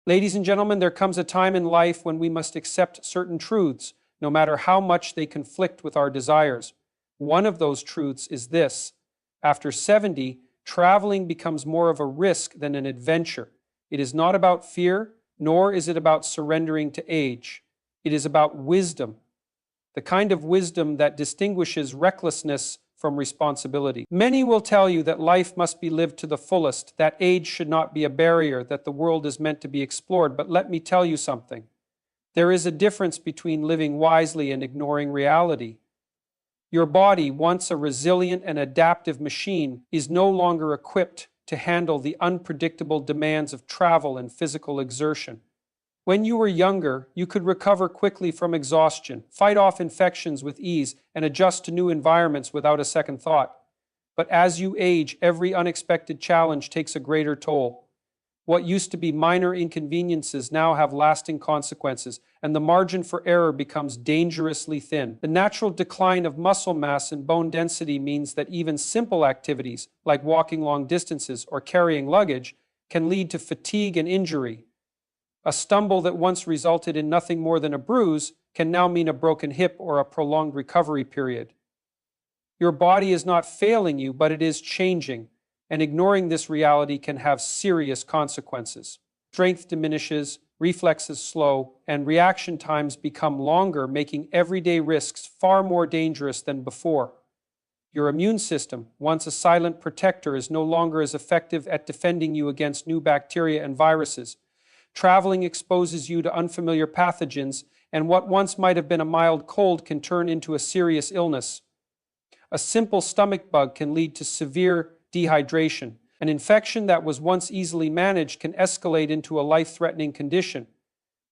Ladies and gentlemen, there comes a time in life when we must accept certain truths, no matter how much they conflict with our desires. One of those truths is this: after 70, traveling becomes more of a risk than an adventure. It is not about fear, nor is it about surrendering to age. It is about wisdom, the kind of wisdom that distinguishes recklessness from responsibility. Many will tell you that life must be lived to the fullest, that age should not be a barrier, that the world is meant to be explored. But let me tell you something. There is a difference between living wisely and ignoring reality. Your body, once a resilient and adaptive machine, is no longer equipped to handle the unpredictable demands of travel and physical exertion. When you were younger, you could recover quickly from exhaustion, fight off infections with ease, and adjust to new environments without a second thought. But as you age, every unexpected challenge takes a greater toll. What used to be minor inconveniences now have lasting consequences, and the margin for error becomes dangerously thin. The natural decline of muscle mass and bone density means that even simple activities, like walking long distances or carrying luggage, can lead to fatigue and injury. A stumble that once resulted in nothing more than a bruise can now mean a broken hip or a prolonged recovery period. Your body is not failing you, but it is changing, and ignoring this reality can have serious consequences. Strength diminishes, reflexes slow, and reaction times become longer, making everyday risks far more dangerous than before. Your immune system, once a silent protector, is no longer as effective at defending you against new bacteria and viruses. Traveling exposes you to unfamiliar pathogens, and what once might have been a mild cold can turn into a serious illness. A simple stomach bug can lead to severe dehydration. An infection that was once easily managed can escalate into a life-threatening condition.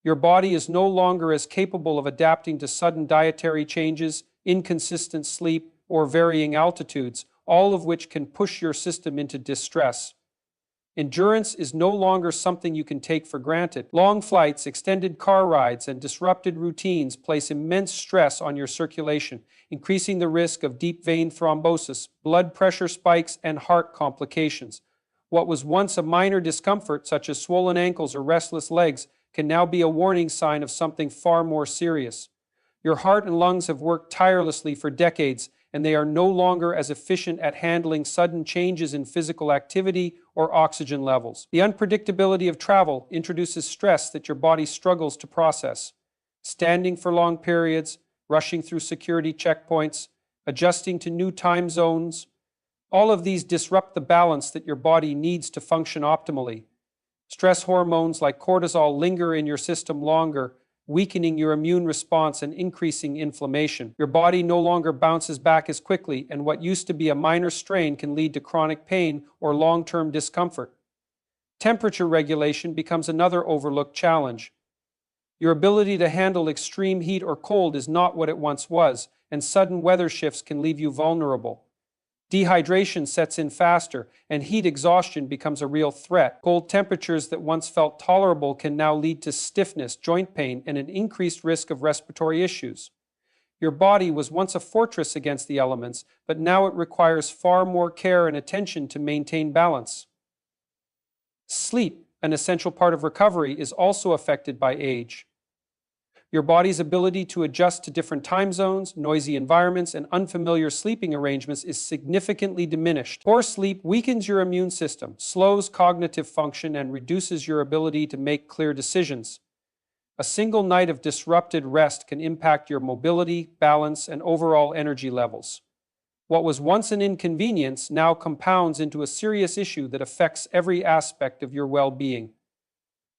Your body is no longer as capable of adapting to sudden dietary changes, inconsistent sleep, or varying altitudes, all of which can push your system into distress. Endurance is no longer something you can take for granted. Long flights, extended car rides, and disrupted routines place immense stress on your circulation, increasing the risk of deep vein thrombosis, blood pressure spikes, and heart complications. What was once a minor discomfort, such as swollen ankles or restless legs, can now be a warning sign of something far more serious. Your heart and lungs have worked tirelessly for decades, and they are no longer as efficient at handling sudden changes in physical activity or oxygen levels. The unpredictability of travel introduces stress that your body struggles to process. Standing for long periods, rushing through security checkpoints, adjusting to new time zones, all of these disrupt the balance that your body needs to function optimally. Stress hormones like cortisol linger in your system longer, weakening your immune response and increasing inflammation. Your body no longer bounces back as quickly, and what used to be a minor strain can lead to chronic pain or long-term discomfort. Temperature regulation becomes another overlooked challenge. Your ability to handle extreme heat or cold is not what it once was, and sudden weather shifts can leave you vulnerable. Dehydration sets in faster, and heat exhaustion becomes a real threat. Cold temperatures that once felt tolerable can now lead to stiffness, joint pain, and an increased risk of respiratory issues. Your body was once a fortress against the elements, but now it requires far more care and attention to maintain balance. Sleep, an essential part of recovery, is also affected by age. Your body's ability to adjust to different time zones, noisy environments, and unfamiliar sleeping arrangements is significantly diminished. Poor sleep weakens your immune system, slows cognitive function, and reduces your ability to make clear decisions. A single night of disrupted rest can impact your mobility, balance, and overall energy levels. What was once an inconvenience now compounds into a serious issue that affects every aspect of your well-being.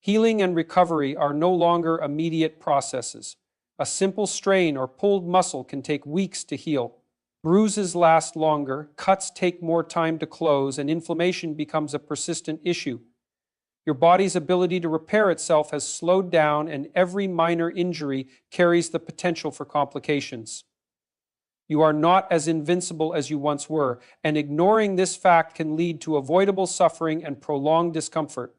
Healing and recovery are no longer immediate processes. A simple strain or pulled muscle can take weeks to heal. Bruises last longer, cuts take more time to close, and inflammation becomes a persistent issue. Your body's ability to repair itself has slowed down, and every minor injury carries the potential for complications. You are not as invincible as you once were, and ignoring this fact can lead to avoidable suffering and prolonged discomfort.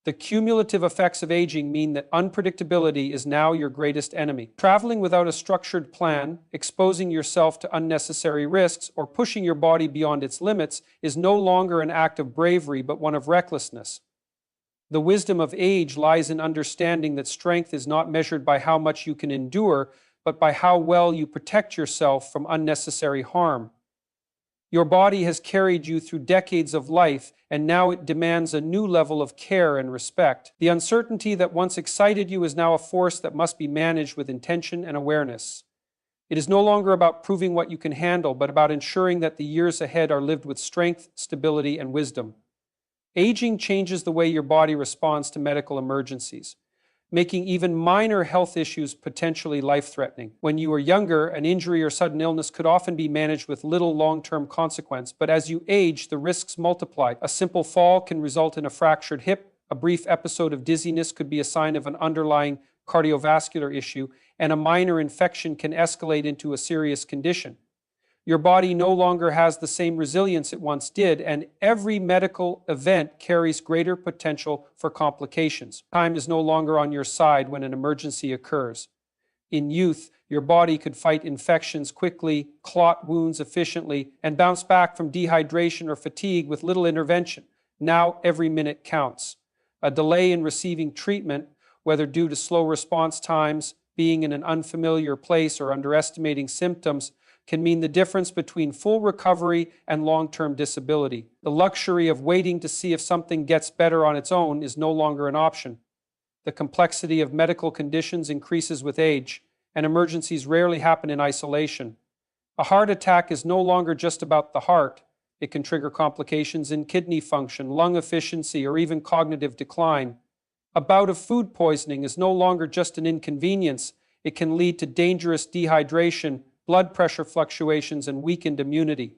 The cumulative effects of aging mean that unpredictability is now your greatest enemy. Traveling without a structured plan, exposing yourself to unnecessary risks, or pushing your body beyond its limits is no longer an act of bravery but one of recklessness. The wisdom of age lies in understanding that strength is not measured by how much you can endure, but by how well you protect yourself from unnecessary harm. Your body has carried you through decades of life, and now it demands a new level of care and respect. The uncertainty that once excited you is now a force that must be managed with intention and awareness. It is no longer about proving what you can handle, but about ensuring that the years ahead are lived with strength, stability, and wisdom. Aging changes the way your body responds to medical emergencies, making even minor health issues potentially life-threatening. When you were younger, an injury or sudden illness could often be managed with little long-term consequence, but as you age, the risks multiply. A simple fall can result in a fractured hip, a brief episode of dizziness could be a sign of an underlying cardiovascular issue, and a minor infection can escalate into a serious condition. Your body no longer has the same resilience it once did, and every medical event carries greater potential for complications. Time is no longer on your side when an emergency occurs. In youth, your body could fight infections quickly, clot wounds efficiently, and bounce back from dehydration or fatigue with little intervention. Now, every minute counts. A delay in receiving treatment, whether due to slow response times, being in an unfamiliar place, or underestimating symptoms, can mean the difference between full recovery and long-term disability. The luxury of waiting to see if something gets better on its own is no longer an option. The complexity of medical conditions increases with age, and emergencies rarely happen in isolation. A heart attack is no longer just about the heart. It can trigger complications in kidney function, lung efficiency, or even cognitive decline. A bout of food poisoning is no longer just an inconvenience. It can lead to dangerous dehydration, blood pressure fluctuations, and weakened immunity.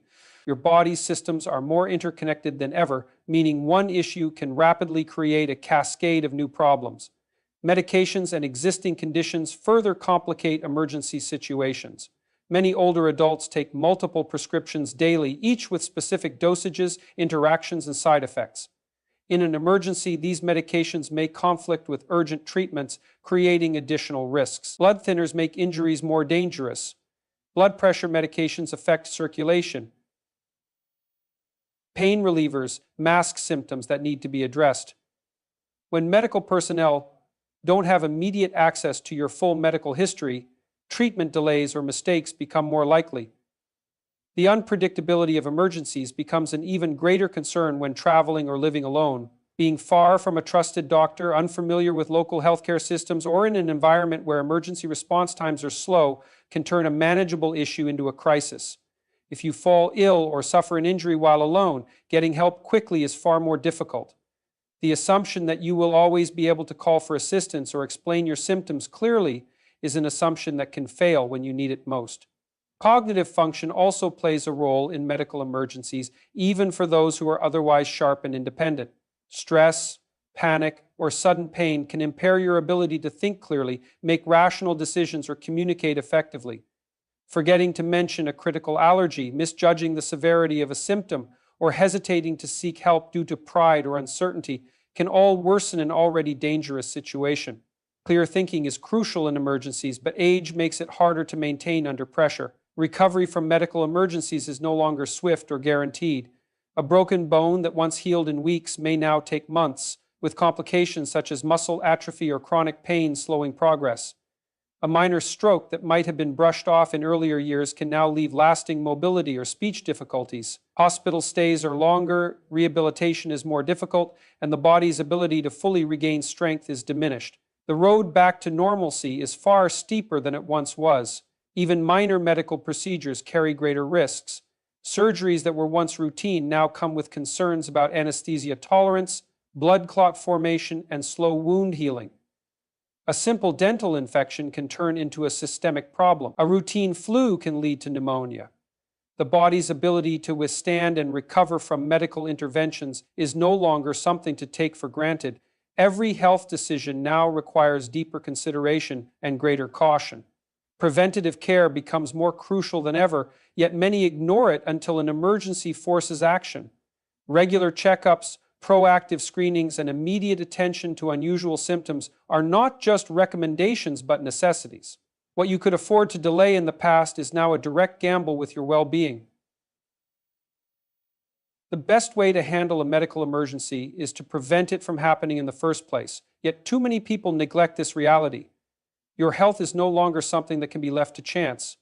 Your body's systems are more interconnected than ever, meaning one issue can rapidly create a cascade of new problems. Medications and existing conditions further complicate emergency situations. Many older adults take multiple prescriptions daily, each with specific dosages, interactions, and side effects. In an emergency, these medications may conflict with urgent treatments, creating additional risks. Blood thinners make injuries more dangerous. Blood pressure medications affect circulation. Pain relievers mask symptoms that need to be addressed. When medical personnel don't have immediate access to your full medical history, treatment delays or mistakes become more likely. The unpredictability of emergencies becomes an even greater concern when traveling or living alone. Being far from a trusted doctor, unfamiliar with local healthcare systems, or in an environment where emergency response times are slow can turn a manageable issue into a crisis. If you fall ill or suffer an injury while alone, getting help quickly is far more difficult. The assumption that you will always be able to call for assistance or explain your symptoms clearly is an assumption that can fail when you need it most. Cognitive function also plays a role in medical emergencies, even for those who are otherwise sharp and independent. Stress, panic, or sudden pain can impair your ability to think clearly, make rational decisions, or communicate effectively. Forgetting to mention a critical allergy, misjudging the severity of a symptom, or hesitating to seek help due to pride or uncertainty can all worsen an already dangerous situation. Clear thinking is crucial in emergencies, but age makes it harder to maintain under pressure. Recovery from medical emergencies is no longer swift or guaranteed. A broken bone that once healed in weeks may now take months, with complications such as muscle atrophy or chronic pain slowing progress. A minor stroke that might have been brushed off in earlier years can now leave lasting mobility or speech difficulties. Hospital stays are longer, rehabilitation is more difficult, and the body's ability to fully regain strength is diminished. The road back to normalcy is far steeper than it once was. Even minor medical procedures carry greater risks. Surgeries that were once routine now come with concerns about anesthesia tolerance, blood clot formation, and slow wound healing. A simple dental infection can turn into a systemic problem. A routine flu can lead to pneumonia. The body's ability to withstand and recover from medical interventions is no longer something to take for granted. Every health decision now requires deeper consideration and greater caution. Preventative care becomes more crucial than ever, yet many ignore it until an emergency forces action. Regular checkups, proactive screenings, and immediate attention to unusual symptoms are not just recommendations but necessities. What you could afford to delay in the past is now a direct gamble with your well-being. The best way to handle a medical emergency is to prevent it from happening in the first place. Yet too many people neglect this reality. Your health is no longer something that can be left to chance.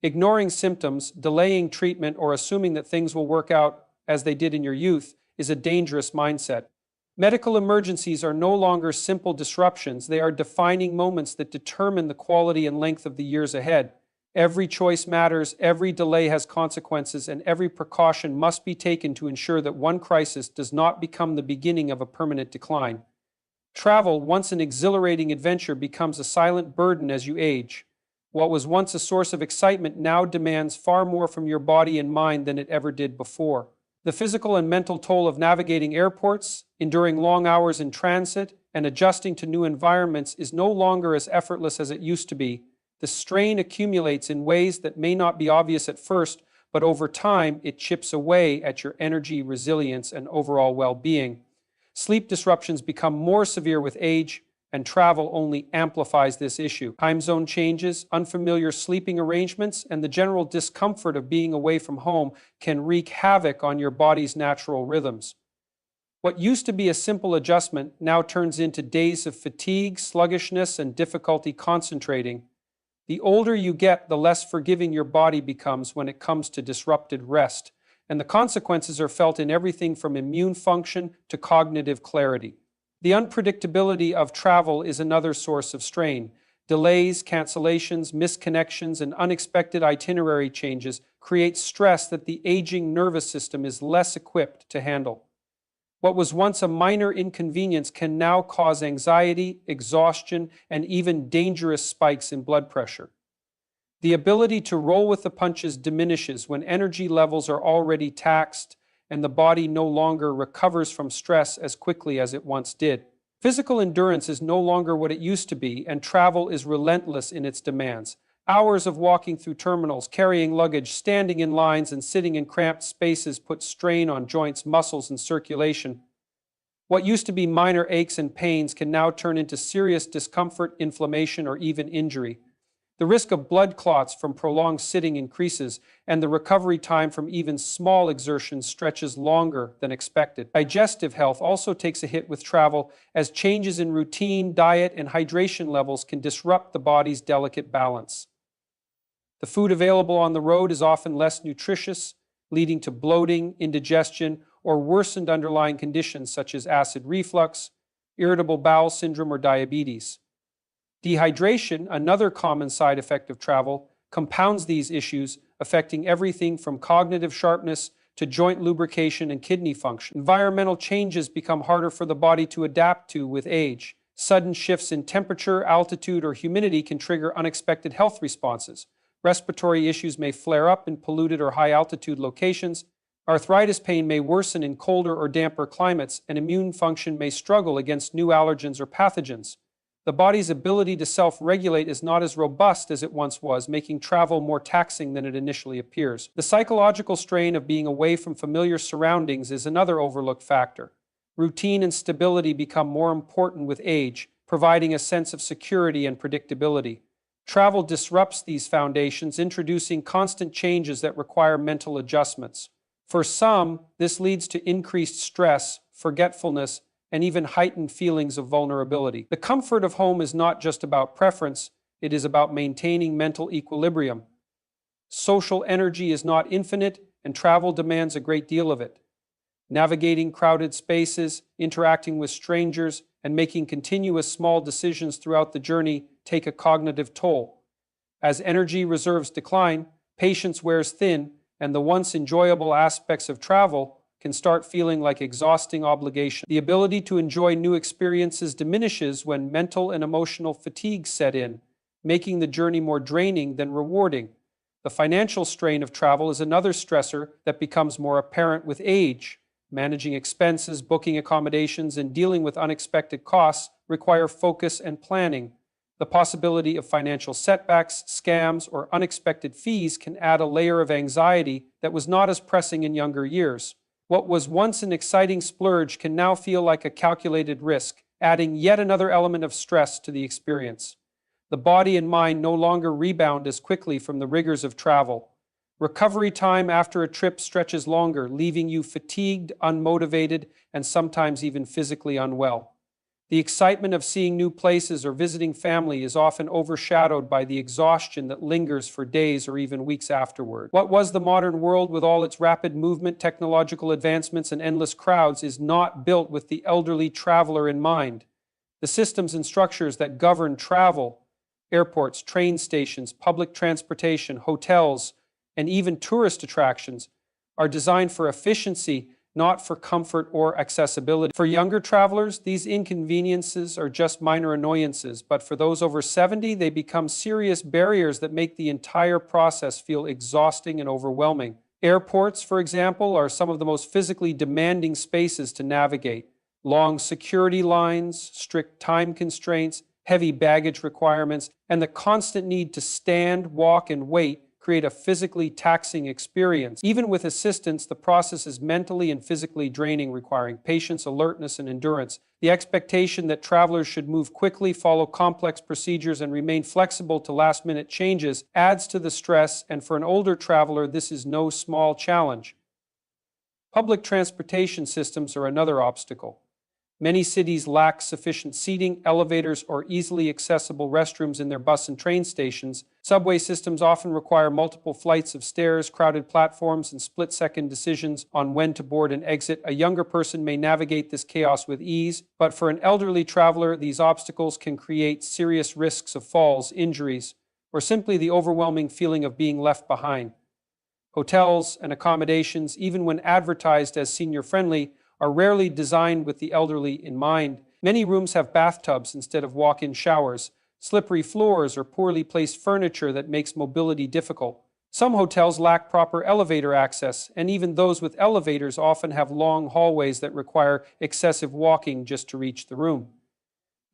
Ignoring symptoms, delaying treatment, or assuming that things will work out as they did in your youth is a dangerous mindset. Medical emergencies are no longer simple disruptions. They are defining moments that determine the quality and length of the years ahead. Every choice matters, every delay has consequences, and every precaution must be taken to ensure that one crisis does not become the beginning of a permanent decline. Travel, once an exhilarating adventure, becomes a silent burden as you age. What was once a source of excitement now demands far more from your body and mind than it ever did before. The physical and mental toll of navigating airports, enduring long hours in transit, and adjusting to new environments is no longer as effortless as it used to be. The strain accumulates in ways that may not be obvious at first, but over time it chips away at your energy, resilience, and overall well-being. Sleep disruptions become more severe with age, and travel only amplifies this issue. Time zone changes, unfamiliar sleeping arrangements, and the general discomfort of being away from home can wreak havoc on your body's natural rhythms. What used to be a simple adjustment now turns into days of fatigue, sluggishness, and difficulty concentrating. The older you get, the less forgiving your body becomes when it comes to disrupted rest, and the consequences are felt in everything from immune function to cognitive clarity. The unpredictability of travel is another source of strain. Delays, cancellations, misconnections, and unexpected itinerary changes create stress that the aging nervous system is less equipped to handle. What was once a minor inconvenience can now cause anxiety, exhaustion, and even dangerous spikes in blood pressure. The ability to roll with the punches diminishes when energy levels are already taxed and the body no longer recovers from stress as quickly as it once did. Physical endurance is no longer what it used to be, and travel is relentless in its demands. Hours of walking through terminals, carrying luggage, standing in lines, and sitting in cramped spaces put strain on joints, muscles, and circulation. What used to be minor aches and pains can now turn into serious discomfort, inflammation, or even injury. The risk of blood clots from prolonged sitting increases, and the recovery time from even small exertions stretches longer than expected. Digestive health also takes a hit with travel, as changes in routine, diet, and hydration levels can disrupt the body's delicate balance. The food available on the road is often less nutritious, leading to bloating, indigestion, or worsened underlying conditions such as acid reflux, irritable bowel syndrome, or diabetes. Dehydration, another common side effect of travel, compounds these issues, affecting everything from cognitive sharpness to joint lubrication and kidney function. Environmental changes become harder for the body to adapt to with age. Sudden shifts in temperature, altitude, or humidity can trigger unexpected health responses. Respiratory issues may flare up in polluted or high-altitude locations. Arthritis pain may worsen in colder or damper climates, and immune function may struggle against new allergens or pathogens. The body's ability to self-regulate is not as robust as it once was, making travel more taxing than it initially appears. The psychological strain of being away from familiar surroundings is another overlooked factor. Routine and stability become more important with age, providing a sense of security and predictability. Travel disrupts these foundations, introducing constant changes that require mental adjustments. For some, this leads to increased stress, forgetfulness, and even heightened feelings of vulnerability. The comfort of home is not just about preference, it is about maintaining mental equilibrium. Social energy is not infinite, and travel demands a great deal of it. Navigating crowded spaces, interacting with strangers, and making continuous small decisions throughout the journey take a cognitive toll. As energy reserves decline, patience wears thin, and the once enjoyable aspects of travel can start feeling like exhausting obligation. The ability to enjoy new experiences diminishes when mental and emotional fatigue set in, making the journey more draining than rewarding. The financial strain of travel is another stressor that becomes more apparent with age. Managing expenses, booking accommodations, and dealing with unexpected costs require focus and planning. The possibility of financial setbacks, scams, or unexpected fees can add a layer of anxiety that was not as pressing in younger years. What was once an exciting splurge can now feel like a calculated risk, adding yet another element of stress to the experience. The body and mind no longer rebound as quickly from the rigors of travel. Recovery time after a trip stretches longer, leaving you fatigued, unmotivated, and sometimes even physically unwell. The excitement of seeing new places or visiting family is often overshadowed by the exhaustion that lingers for days or even weeks afterward. What was the modern world with all its rapid movement, technological advancements, and endless crowds is not built with the elderly traveler in mind. The systems and structures that govern travel, airports, train stations, public transportation, hotels, and even tourist attractions are designed for efficiency, not for comfort or accessibility. For younger travelers, these inconveniences are just minor annoyances, but for those over 70, they become serious barriers that make the entire process feel exhausting and overwhelming. Airports, for example, are some of the most physically demanding spaces to navigate. Long security lines, strict time constraints, heavy baggage requirements, and the constant need to stand, walk, and wait create a physically taxing experience. Even with assistance, the process is mentally and physically draining, requiring patience, alertness, and endurance. The expectation that travelers should move quickly, follow complex procedures, and remain flexible to last-minute changes adds to the stress, and for an older traveler, this is no small challenge. Public transportation systems are another obstacle. Many cities lack sufficient seating, elevators, or easily accessible restrooms in their bus and train stations. Subway systems often require multiple flights of stairs, crowded platforms, and split-second decisions on when to board and exit. A younger person may navigate this chaos with ease, but for an elderly traveler, these obstacles can create serious risks of falls, injuries, or simply the overwhelming feeling of being left behind. Hotels and accommodations, even when advertised as senior-friendly, are rarely designed with the elderly in mind. Many rooms have bathtubs instead of walk-in showers, slippery floors, or poorly placed furniture that makes mobility difficult. Some hotels lack proper elevator access, and even those with elevators often have long hallways that require excessive walking just to reach the room.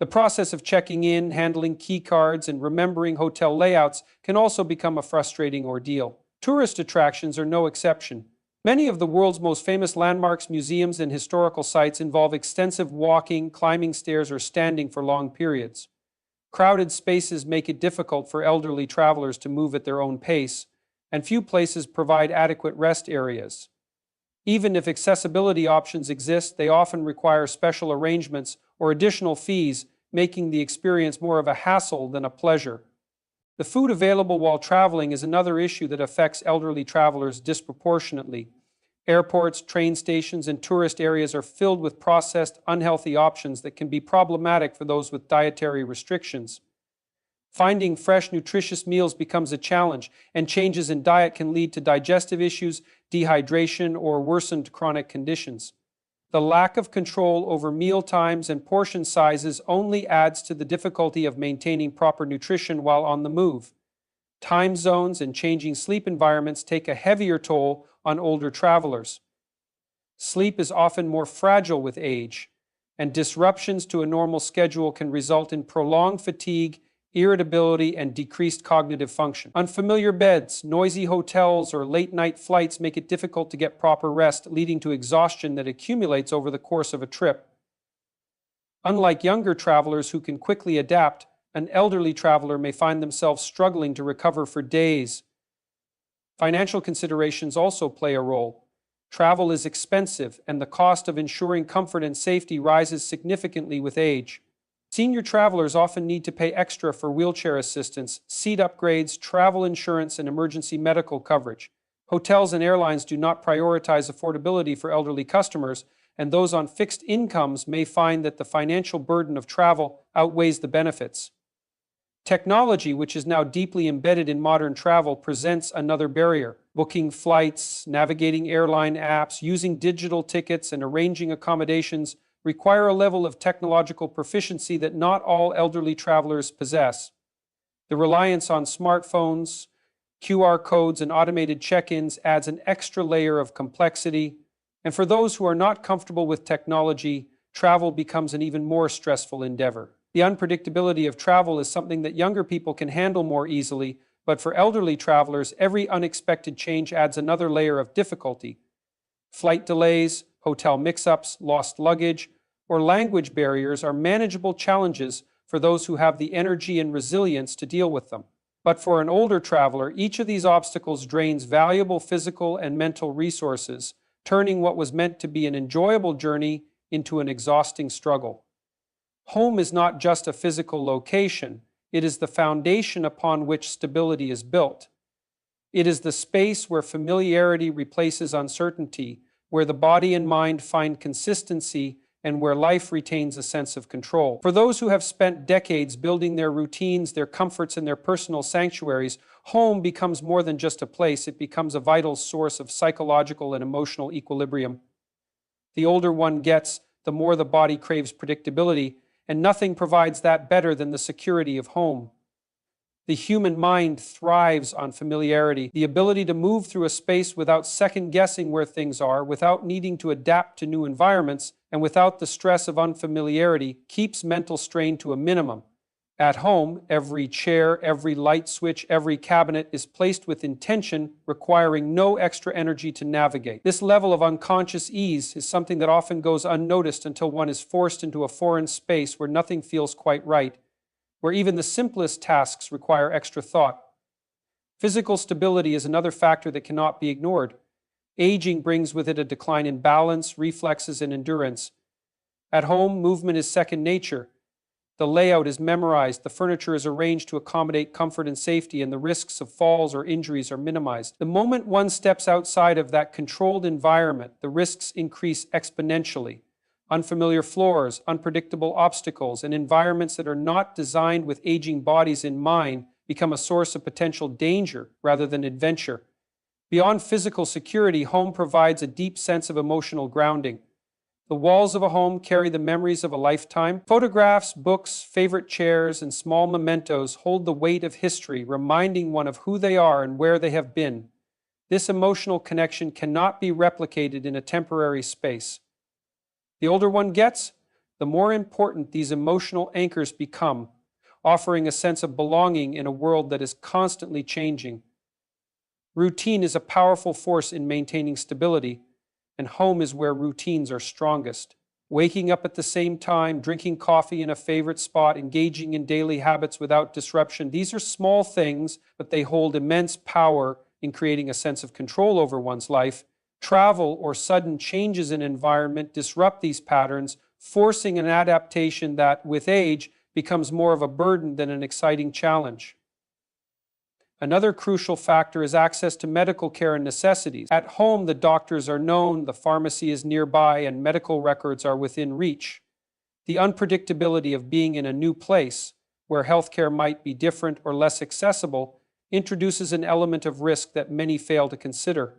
The process of checking in, handling key cards, and remembering hotel layouts can also become a frustrating ordeal. Tourist attractions are no exception. Many of the world's most famous landmarks, museums, and historical sites involve extensive walking, climbing stairs, or standing for long periods. Crowded spaces make it difficult for elderly travelers to move at their own pace, and few places provide adequate rest areas. Even if accessibility options exist, they often require special arrangements or additional fees, making the experience more of a hassle than a pleasure. The food available while traveling is another issue that affects elderly travelers disproportionately. Airports, train stations, and tourist areas are filled with processed, unhealthy options that can be problematic for those with dietary restrictions. Finding fresh, nutritious meals becomes a challenge, and changes in diet can lead to digestive issues, dehydration, or worsened chronic conditions. The lack of control over meal times and portion sizes only adds to the difficulty of maintaining proper nutrition while on the move. Time zones and changing sleep environments take a heavier toll on older travelers. Sleep is often more fragile with age, and disruptions to a normal schedule can result in prolonged fatigue, irritability, and decreased cognitive function. Unfamiliar beds, noisy hotels, or late-night flights make it difficult to get proper rest, leading to exhaustion that accumulates over the course of a trip. Unlike younger travelers who can quickly adapt, an elderly traveler may find themselves struggling to recover for days. Financial considerations also play a role. Travel is expensive, and the cost of ensuring comfort and safety rises significantly with age. Senior travelers often need to pay extra for wheelchair assistance, seat upgrades, travel insurance, and emergency medical coverage. Hotels and airlines do not prioritize affordability for elderly customers, and those on fixed incomes may find that the financial burden of travel outweighs the benefits. Technology, which is now deeply embedded in modern travel, presents another barrier. Booking flights, navigating airline apps, using digital tickets, and arranging accommodations require a level of technological proficiency that not all elderly travelers possess. The reliance on smartphones, QR codes, and automated check-ins adds an extra layer of complexity, and for those who are not comfortable with technology, travel becomes an even more stressful endeavor. The unpredictability of travel is something that younger people can handle more easily, but for elderly travelers, every unexpected change adds another layer of difficulty. Flight delays, hotel mix-ups, lost luggage, or language barriers are manageable challenges for those who have the energy and resilience to deal with them. But for an older traveler, each of these obstacles drains valuable physical and mental resources, turning what was meant to be an enjoyable journey into an exhausting struggle. Home is not just a physical location, it is the foundation upon which stability is built. It is the space where familiarity replaces uncertainty, where the body and mind find consistency, and where life retains a sense of control. For those who have spent decades building their routines, their comforts, and their personal sanctuaries, home becomes more than just a place. It becomes a vital source of psychological and emotional equilibrium. The older one gets, the more the body craves predictability, and nothing provides that better than the security of home. The human mind thrives on familiarity. The ability to move through a space without second-guessing where things are, without needing to adapt to new environments, and without the stress of unfamiliarity keeps mental strain to a minimum. At home, every chair, every light switch, every cabinet is placed with intention, requiring no extra energy to navigate. This level of unconscious ease is something that often goes unnoticed until one is forced into a foreign space where nothing feels quite right, where even the simplest tasks require extra thought. Physical stability is another factor that cannot be ignored. Aging brings with it a decline in balance, reflexes, and endurance. At home, movement is second nature. The layout is memorized, the furniture is arranged to accommodate comfort and safety, and the risks of falls or injuries are minimized. The moment one steps outside of that controlled environment, the risks increase exponentially. Unfamiliar floors, unpredictable obstacles, and environments that are not designed with aging bodies in mind become a source of potential danger rather than adventure. Beyond physical security, home provides a deep sense of emotional grounding. The walls of a home carry the memories of a lifetime. Photographs, books, favorite chairs, and small mementos hold the weight of history, reminding one of who they are and where they have been. This emotional connection cannot be replicated in a temporary space. The older one gets, the more important these emotional anchors become, offering a sense of belonging in a world that is constantly changing. Routine is a powerful force in maintaining stability, and home is where routines are strongest. Waking up at the same time, drinking coffee in a favorite spot, engaging in daily habits without disruption. These are small things, but they hold immense power in creating a sense of control over one's life. Travel or sudden changes in environment disrupt these patterns, forcing an adaptation that, with age, becomes more of a burden than an exciting challenge. Another crucial factor is access to medical care and necessities. At home, the doctors are known, the pharmacy is nearby, and medical records are within reach. The unpredictability of being in a new place, where healthcare might be different or less accessible, introduces an element of risk that many fail to consider.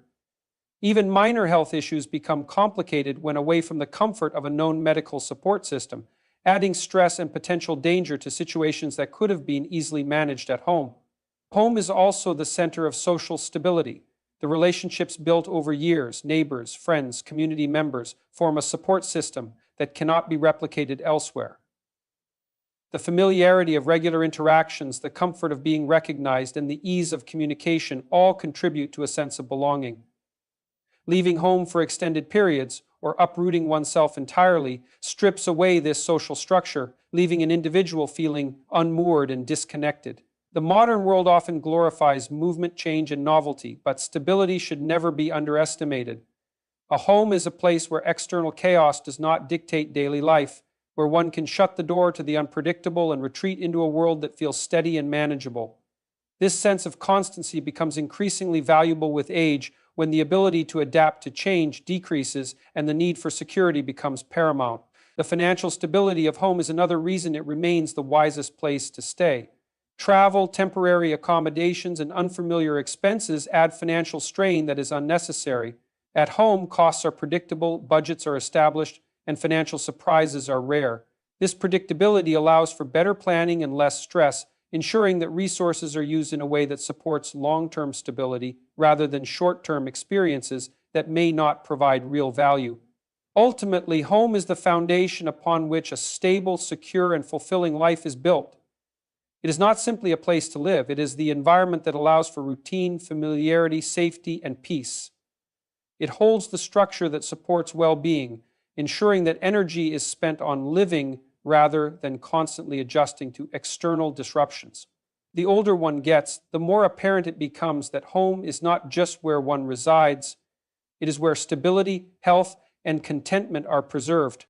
Even minor health issues become complicated when away from the comfort of a known medical support system, adding stress and potential danger to situations that could have been easily managed at home. Home is also the center of social stability. The relationships built over years, neighbors, friends, community members, form a support system that cannot be replicated elsewhere. The familiarity of regular interactions, the comfort of being recognized, and the ease of communication all contribute to a sense of belonging. Leaving home for extended periods, or uprooting oneself entirely, strips away this social structure, leaving an individual feeling unmoored and disconnected. The modern world often glorifies movement, change, and novelty, but stability should never be underestimated. A home is a place where external chaos does not dictate daily life, where one can shut the door to the unpredictable and retreat into a world that feels steady and manageable. This sense of constancy becomes increasingly valuable with age, when the ability to adapt to change decreases and the need for security becomes paramount. The financial stability of home is another reason it remains the wisest place to stay. Travel, temporary accommodations, and unfamiliar expenses add financial strain that is unnecessary. At home, costs are predictable, budgets are established, and financial surprises are rare. This predictability allows for better planning and less stress, ensuring that resources are used in a way that supports long-term stability rather than short-term experiences that may not provide real value. Ultimately, home is the foundation upon which a stable, secure, and fulfilling life is built. It is not simply a place to live, it is the environment that allows for routine, familiarity, safety, and peace. It holds the structure that supports well-being, ensuring that energy is spent on living rather than constantly adjusting to external disruptions. the older one gets, the more apparent it becomes that home is not just where one resides, it is where stability, health, and contentment are preserved.